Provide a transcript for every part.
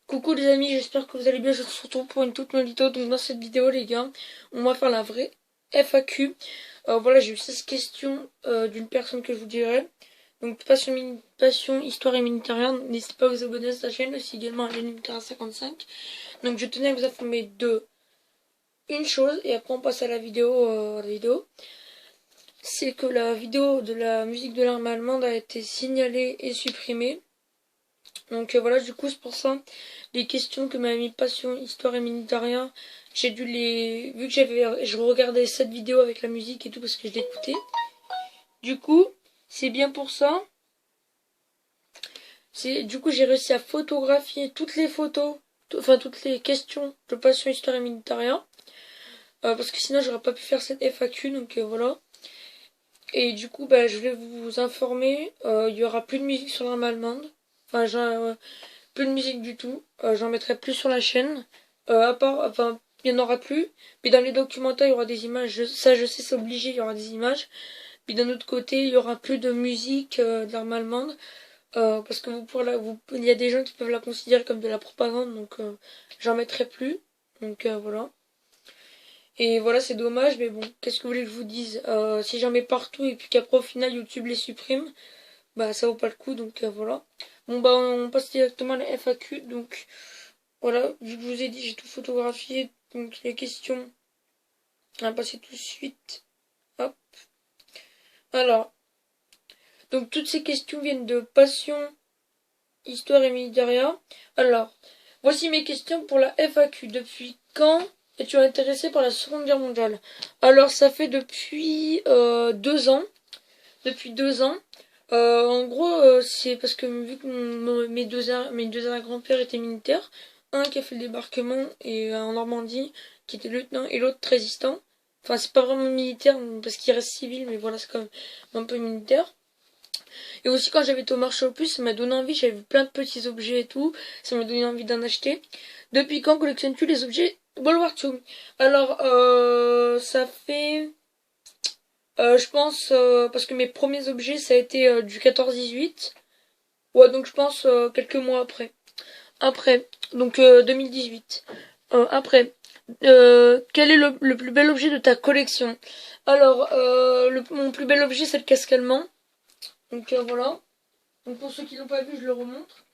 Coucou les amis, j'espère que vous allez bien. Je vous retrouve pour une toute nouvelle vidéo. Donc dans cette vidéo les gars, on va faire la vraie FAQ. Voilà, j'ai eu 16 questions d'une personne que je vous dirai. Donc passion, histoire et Méditerranée. N'hésitez pas à vous abonner à sa chaîne, aussi également à l'Unitaire 55. Donc je tenais à vous informer de une chose et après on passe à la vidéo. C'est que la vidéo de la musique de l'arme allemande a été signalée et supprimée. Donc voilà, du coup, c'est pour ça, les questions que m'a mis Passion, Histoire et Méditerranée, j'ai dû les... Vu que je regardais cette vidéo avec la musique et tout parce que je l'écoutais. Du coup, c'est bien pour ça. Du coup, j'ai réussi à photographier toutes les photos, enfin toutes les questions de Passion, Histoire et Méditerranée. Parce que sinon, j'aurais pas pu faire cette FAQ, donc voilà. Et du coup, bah, je voulais vous informer, il y aura plus de musique sur l'arme allemande. Enfin, plus de musique du tout. J'en mettrai plus sur la chaîne. Enfin, il n'y en aura plus. Mais dans les documentaires, il y aura des images. Ça, je sais, c'est obligé, il y aura des images. Puis d'un autre côté, il y aura plus de musique de l'arme allemande. Parce que il y a des gens qui peuvent la considérer comme de la propagande. Donc, j'en mettrai plus. Donc, voilà. Et voilà, c'est dommage. Mais bon, qu'est-ce que vous voulez que je vous dise si j'en mets partout et puis qu'après, au final, YouTube les supprime, bah, ça vaut pas le coup. Donc, voilà. Bon, bah, on passe directement à la FAQ. Donc, voilà, vu que je vous ai dit, j'ai tout photographié, donc les questions, on va passer tout de suite. Hop. Alors, donc toutes ces questions viennent de Passion, Histoire et Méditerranée. Alors, voici mes questions pour la FAQ. Depuis quand es-tu intéressé par la Seconde Guerre mondiale? Alors, ça fait depuis 2 ans. Depuis 2 ans. En gros, c'est parce que vu que mes deux arrière-grands-pères étaient militaires, un qui a fait le débarquement et en Normandie, qui était lieutenant, et l'autre résistant. Enfin, c'est pas vraiment militaire parce qu'il reste civil, mais voilà, c'est quand même un peu militaire. Et aussi, quand j'avais été au marché aux puces, ça m'a donné envie. J'avais vu plein de petits objets et tout. Ça m'a donné envie d'en acheter. Depuis quand collectionnes-tu les objets World War II? Alors, ça fait je pense, parce que mes premiers objets, ça a été du 14-18. Ouais, donc je pense quelques mois après. Après, donc 2018. Après, quel est le plus bel objet de ta collection? Alors, mon plus bel objet, c'est le casque allemand. Donc voilà. Donc pour ceux qui l'ont pas vu, je le remontre.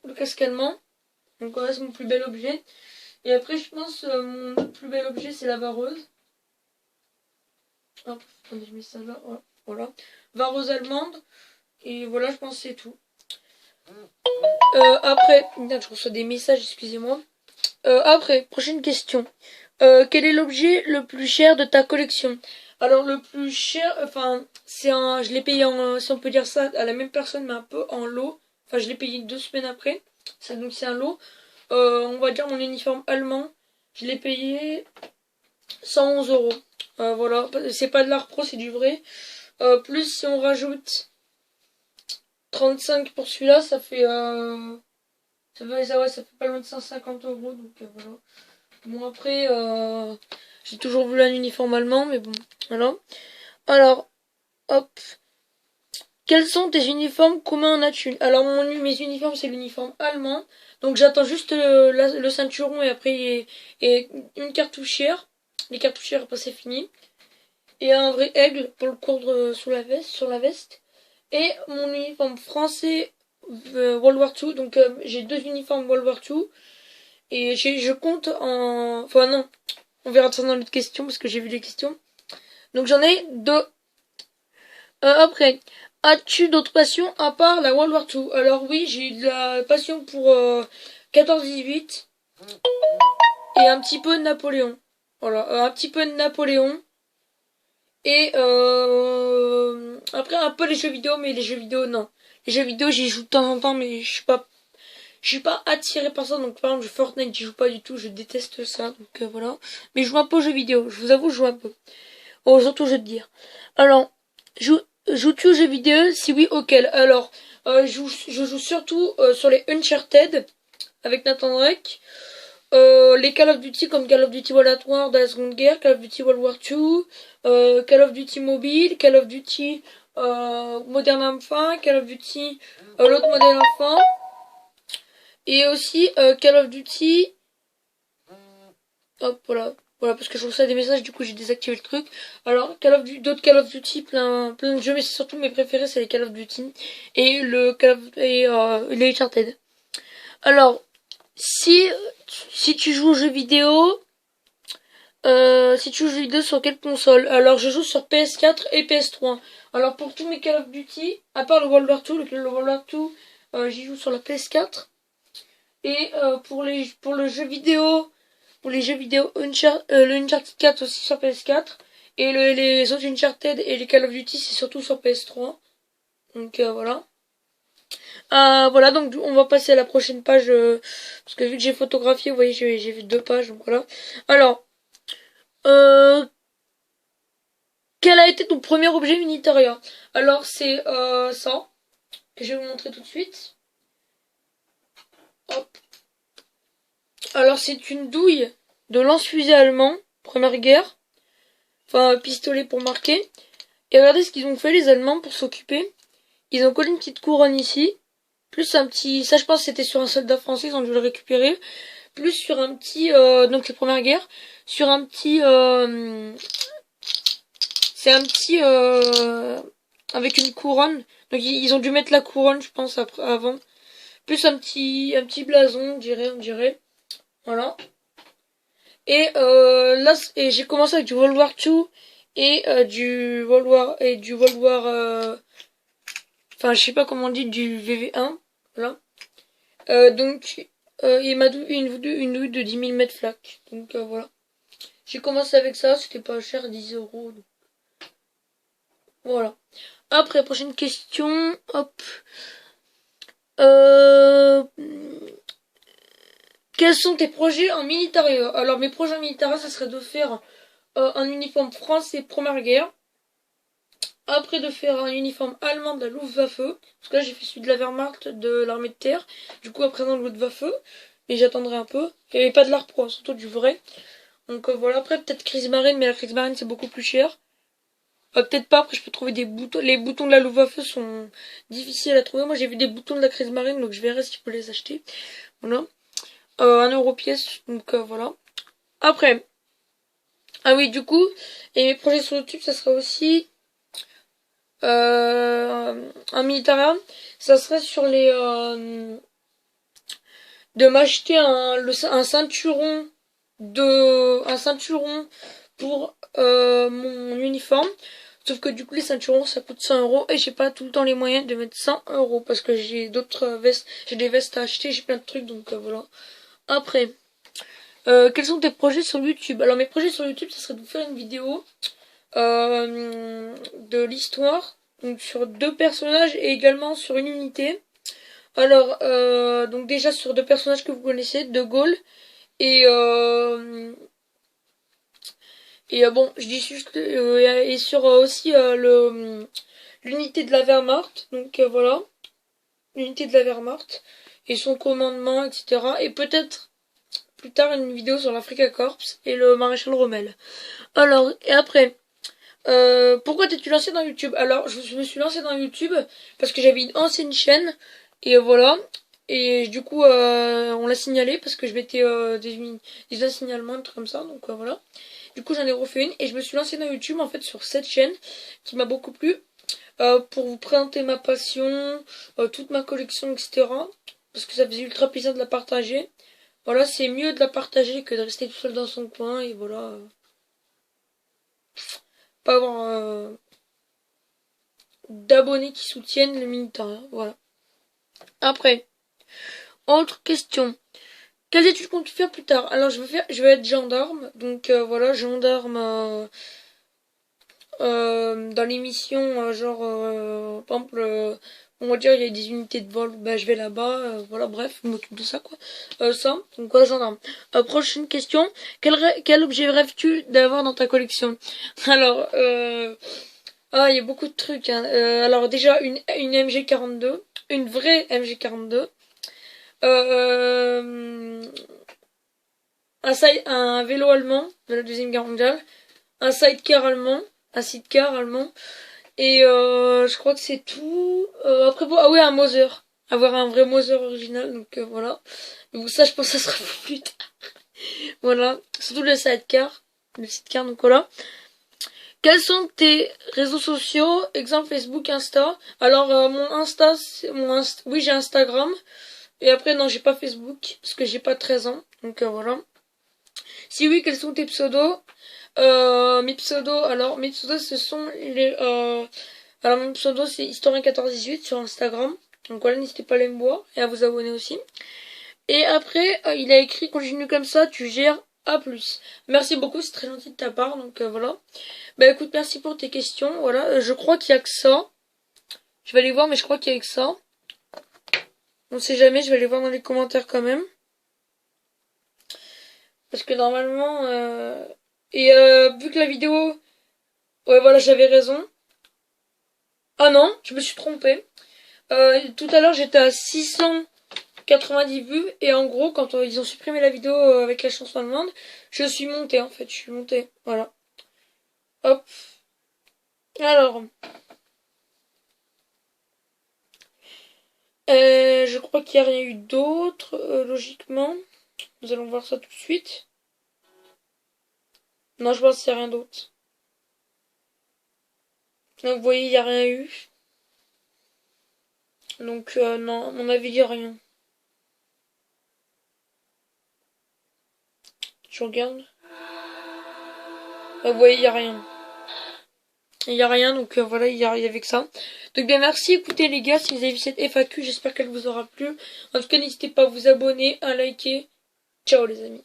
Le casque allemand. Donc voilà, c'est mon plus bel objet. Et après, je pense, mon autre plus bel objet, c'est la vareuse. Hop, attendez, je mets ça là. Voilà. Vareuse allemande. Et voilà, je pense que c'est tout. Après, je reçois des messages, excusez-moi. Après, prochaine question. Quel est l'objet le plus cher de ta collection? Alors le plus cher, enfin, je l'ai payé si on peut dire ça, à la même personne, mais un peu en lot. Enfin, je l'ai payé 2 semaines après. Donc c'est un lot. On va dire mon uniforme allemand. Je l'ai payé 111 euros. Voilà, c'est pas de l'art pro, c'est du vrai. Plus si on rajoute 35 pour celui-là, ça fait pas loin de 150 euros. Donc voilà. Bon après, j'ai toujours voulu un uniforme allemand, mais bon, voilà. Alors, hop. Quels sont tes uniformes? Combien en as-tu? Alors mes uniformes c'est l'uniforme allemand. Donc j'attends juste le ceinturon et après et une cartouchière. Les cartouchières après c'est fini. Et un vrai aigle pour le coudre sur la veste. Et mon uniforme français World War II. Donc j'ai 2 uniformes World War II. Et je compte en... Enfin non, on verra ça dans l'autre question parce que j'ai vu les questions. Donc j'en ai 2. Après, as-tu d'autres passions à part la World War II? Alors oui, j'ai eu de la passion pour 14-18 et un petit peu de Napoléon. Voilà, un petit peu de Napoléon. Et après un peu les jeux vidéo, mais les jeux vidéo non. Les jeux vidéo j'y joue de temps en temps, mais je suis pas attiré par ça. Donc par exemple Fortnite j'y joue pas du tout, je déteste ça. Donc voilà. Mais je joue un peu aux jeux vidéo, je vous avoue je joue un peu. Oh surtout je vais te dire. Alors, joues-tu aux jeux vidéo? Si oui, auquel? Alors, je joue surtout sur les Uncharted avec Nathan Drake. Les Call of Duty comme Call of Duty World at War de la Seconde Guerre, Call of Duty World War II, Call of Duty Mobile, Call of Duty Modern Warfare, Call of Duty l'autre Modern Warfare. Et aussi Call of Duty. Hop, voilà. Voilà, parce que je reçois des messages, du coup j'ai désactivé le truc. Alors, d'autres Call of Duty, plein de jeux, mais c'est surtout mes préférés, c'est les Call of Duty. Et les Uncharted. Alors, si tu joues aux jeux vidéo, si tu joues aux jeux vidéo sur quelle console? Alors, je joue sur PS4 et PS3. Alors, pour tous mes Call of Duty, à part le World War II, le World War II, j'y joue sur la PS4. Et pour le jeu vidéo, le Uncharted 4 aussi sur PS4. Et les autres Uncharted et les Call of Duty, c'est surtout sur PS3. Donc voilà. Voilà, donc on va passer à la prochaine page. Parce que vu que j'ai photographié, vous voyez, j'ai vu 2 pages. Donc voilà. Alors, euh, quel a été ton premier objet unitariat? Alors c'est ça, que je vais vous montrer tout de suite. Hop. Alors c'est une douille de lance-fusée allemand, première guerre. Enfin, pistolet pour marquer. Et regardez ce qu'ils ont fait les Allemands pour s'occuper. Ils ont collé une petite couronne ici. Plus un petit... Ça je pense que c'était sur un soldat français, ils ont dû le récupérer. Plus sur un petit... donc la première guerre. Sur un petit... c'est un petit... avec une couronne. Donc ils ont dû mettre la couronne, je pense, avant. Plus un petit blason, on dirait. Voilà. Et là, j'ai commencé avec du World War II et du World War, enfin, je sais pas comment on dit, du VV1. Voilà. Donc, il m'a donné une douille de 10 mm flac. Donc voilà. J'ai commencé avec ça, c'était pas cher, 10 €. Donc. Voilà. Après, prochaine question. Hop. Euh, Quels sont tes projets en militaire? Alors mes projets en militaire, ça serait de faire un uniforme français Première Guerre. Après de faire un uniforme allemand de la Luftwaffe. Parce que là j'ai fait celui de la Wehrmacht de l'armée de terre. Du coup après dans le Luftwaffe. Mais j'attendrai un peu. Il n'y avait pas de l'ARPRO, hein, surtout du vrai. Donc voilà, après peut-être Kriegsmarine, mais la Kriegsmarine c'est beaucoup plus cher. Peut-être pas, après je peux trouver des boutons. Les boutons de la Luftwaffe sont difficiles à trouver. Moi j'ai vu des boutons de la Kriegsmarine, donc je verrai si je peux les acheter. Voilà. 1 € pièce, donc voilà. Après, ah oui, du coup, et mes projets sur YouTube, ça sera aussi un militaire. Ça serait sur de m'acheter un ceinturon un ceinturon pour mon uniforme. Sauf que du coup les ceinturons ça coûte 100 € et j'ai pas tout le temps les moyens de mettre 100 € parce que j'ai d'autres vestes, j'ai des vestes à acheter, j'ai plein de trucs donc voilà. Après, quels sont tes projets sur YouTube? Alors mes projets sur YouTube, ça serait de vous faire une vidéo de l'histoire, donc sur 2 personnages et également sur une unité. Alors, donc déjà sur 2 personnages que vous connaissez, De Gaulle et bon, je dis juste et sur aussi l'unité de la Wehrmacht, donc voilà, l'unité de la Wehrmacht et son commandement, etc. Et peut-être plus tard une vidéo sur l'Africa Corps et le maréchal Rommel. Alors, et après, pourquoi t'es-tu lancé dans YouTube? Alors, je me suis lancé dans YouTube parce que j'avais une ancienne chaîne et voilà. Et du coup, on l'a signalé parce que je mettais des signalements, un truc comme ça. Donc voilà. Du coup, j'en ai refait une et je me suis lancé dans YouTube en fait sur cette chaîne qui m'a beaucoup plu pour vous présenter ma passion, toute ma collection, etc. Parce que ça faisait ultra plaisir de la partager. Voilà, c'est mieux de la partager que de rester tout seul dans son coin et voilà. Pas avoir d'abonnés qui soutiennent le militaire. Voilà. Après, autre question. Quelles études comptes-tu faire plus tard? Alors je vais être gendarme. Donc voilà, gendarme dans l'émission, genre par exemple, on va dire il y a des unités de vol, bah je vais là-bas, voilà, bref, je m'occupe de ça quoi. Ça, donc voilà, gendarme. Prochaine question. Quel objet rêves-tu d'avoir dans ta collection? Alors, il y a beaucoup de trucs, hein. Alors déjà une MG42, une vraie MG42. Un vélo allemand de la Deuxième Guerre mondiale, un sidecar allemand, et je crois que c'est tout. Après, ah oui, un Mauser. avoir un vrai Mother original, donc voilà. Mais bon, ça, je pense que ça sera pour plus tard. Voilà, surtout le sidecar, donc voilà. Quels sont tes réseaux sociaux? Exemple Facebook, Insta. Alors mon Insta, oui j'ai Instagram. Et après non j'ai pas Facebook parce que j'ai pas 13 ans. Donc voilà. Si oui, quels sont tes pseudos? Mes pseudos ce sont les alors mon pseudo c'est historien1418 sur Instagram. Donc voilà, n'hésitez pas à aller me voir et à vous abonner aussi. Et après il a écrit continue comme ça, tu gères à plus. Merci beaucoup, c'est très gentil de ta part, donc voilà. Bah écoute, merci pour tes questions, voilà. Je crois qu'il y a que ça. Je vais aller voir, mais je crois qu'il y a que ça. On sait jamais, je vais aller voir dans les commentaires quand même. Parce que normalement... vu que la vidéo... Ouais, voilà, j'avais raison. Ah non, je me suis trompée. Tout à l'heure, j'étais à 690 vues. Et en gros, quand ils ont supprimé la vidéo avec la chanson allemande, je suis montée, en fait. Je suis montée, voilà. Hop. Alors... je crois qu'il n'y a rien eu d'autre, logiquement. Nous allons voir ça tout de suite. Non, je pense qu'il n'y a rien d'autre. Donc, vous voyez, il n'y a rien eu. Donc, non, à mon avis, il n'y a rien. Je regarde. Vous voyez, il n'y a rien. Il n'y a rien, donc voilà, il y avait que ça. Donc bien merci, écoutez les gars, si vous avez vu cette FAQ, j'espère qu'elle vous aura plu. En tout cas, n'hésitez pas à vous abonner, à liker. Ciao les amis.